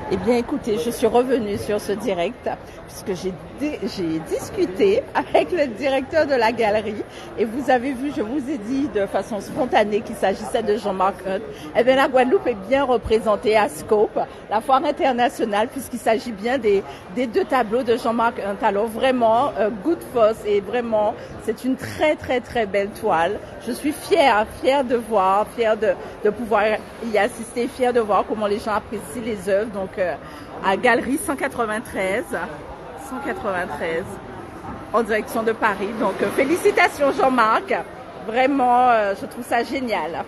Eh bien, écoutez, je suis revenue sur ce direct puisque j'ai discuté avec le directeur de la galerie et vous avez vu, je vous ai dit de façon spontanée qu'il s'agissait de Jean-Marc Hunt. Eh bien, la Guadeloupe est bien représentée à Scope, la foire internationale, puisqu'il s'agit bien des deux tableaux de Jean-Marc Hunt. Alors vraiment, Good Foss et vraiment, c'est une très très très belle toile. Je suis fière de voir, fière de pouvoir y assister, fière de voir comment les gens apprécient les œuvres. Donc, à Galerie 193, en direction de Paris. Donc, félicitations Jean-Marc. Vraiment, je trouve ça génial.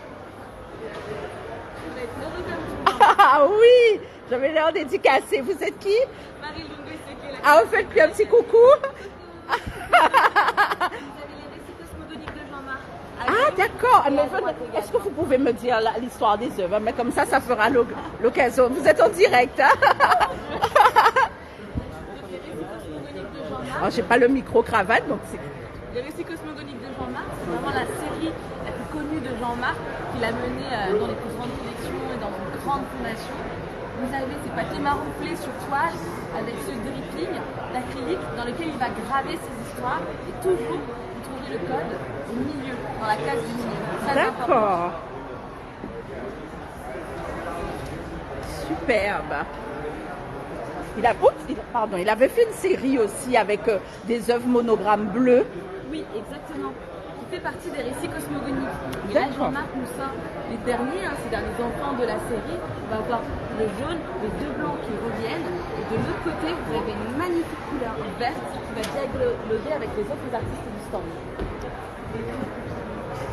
Ah oui, j'avais l'air dédicacée. Vous êtes qui? Marie Lungu, Ah, vous faites plus un petit coucou? Vous avez les récits cosmogoniques de Jean-Marc. Ah, d'accord. Est-ce que vous pouvez me dire l'histoire des œuvres? Mais comme ça fera l'occasion. Vous êtes en direct, hein? Alors, j'ai pas le micro-cravate, donc c'est... Les récits cosmogoniques de Jean-Marc, c'est vraiment la série la plus connue de Jean-Marc qu'il a menée dans les plus grandes collections et dans une grande fondation. Vous avez ces papiers marouflés sur toile avec ce dripping d'acrylique dans lequel il va graver ses histoires et toujours vous trouverez le code au milieu, dans la case du milieu. Très important. D'accord. Superbe. Il avait fait une série aussi avec des œuvres monogrammes bleus. Oui, exactement. Qui fait partie des récits cosmogoniques. Et là, Jean-Marc nous sort les derniers, ces derniers enfants de la série. On va avoir le jaune, les deux blancs qui reviennent. Et de l'autre côté, vous avez une magnifique couleur verte qui va dialoguer avec les autres artistes du stand.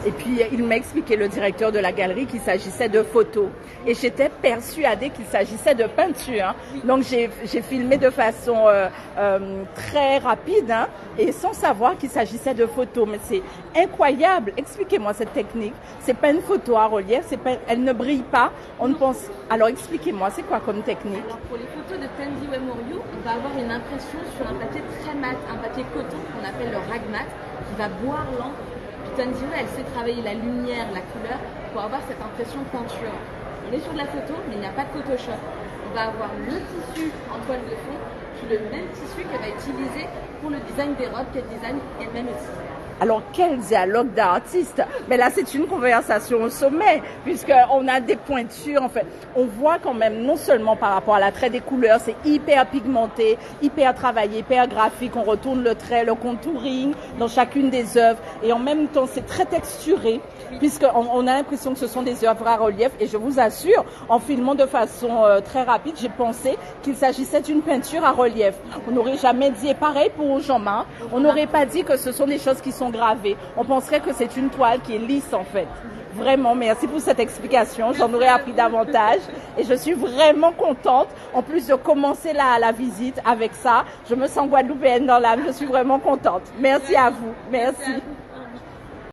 Et puis, il m'a expliqué, le directeur de la galerie, qu'il s'agissait de photos. Et j'étais persuadée qu'il s'agissait de peinture. Donc, j'ai filmé de façon très rapide et sans savoir qu'il s'agissait de photos. Mais c'est incroyable. Expliquez-moi cette technique. C'est pas une photo à relief, elle ne brille pas. On ne pense... Alors, expliquez-moi, c'est quoi comme technique? Alors, pour les photos de Tenzi Wemoriou, on va avoir une impression sur un papier très mat, un papier coton qu'on appelle le ragmat, qui va boire l'encre. Tanzio, elle sait travailler la lumière, la couleur pour avoir cette impression de peinture. On est sur de la photo, mais il n'y a pas de Photoshop. On va avoir le tissu en toile de fond, qui est le même tissu qu'elle va utiliser pour le design des robes qu'elle design elle-même aussi. Alors, quel dialogue d'artistes! Mais là, c'est une conversation au sommet, puisqu'on a des pointures. En fait, on voit quand même, non seulement par rapport à l'attrait des couleurs, c'est hyper pigmenté, hyper travaillé, hyper graphique. On retourne le trait, le contouring dans chacune des œuvres. Et en même temps, c'est très texturé, puisqu'on a l'impression que ce sont des œuvres à relief. Et je vous assure, en filmant de façon très rapide, j'ai pensé qu'il s'agissait d'une peinture à relief. On n'aurait jamais dit, et pareil pour Jean-Marc, on n'aurait pas dit que ce sont des choses qui sont gravées. On penserait que c'est une toile qui est lisse en fait. Vraiment, merci pour cette explication. J'en aurais appris davantage et je suis vraiment contente. En plus de commencer la visite avec ça, je me sens guadeloupéenne dans l'âme. Je suis vraiment contente. Merci à vous. Merci.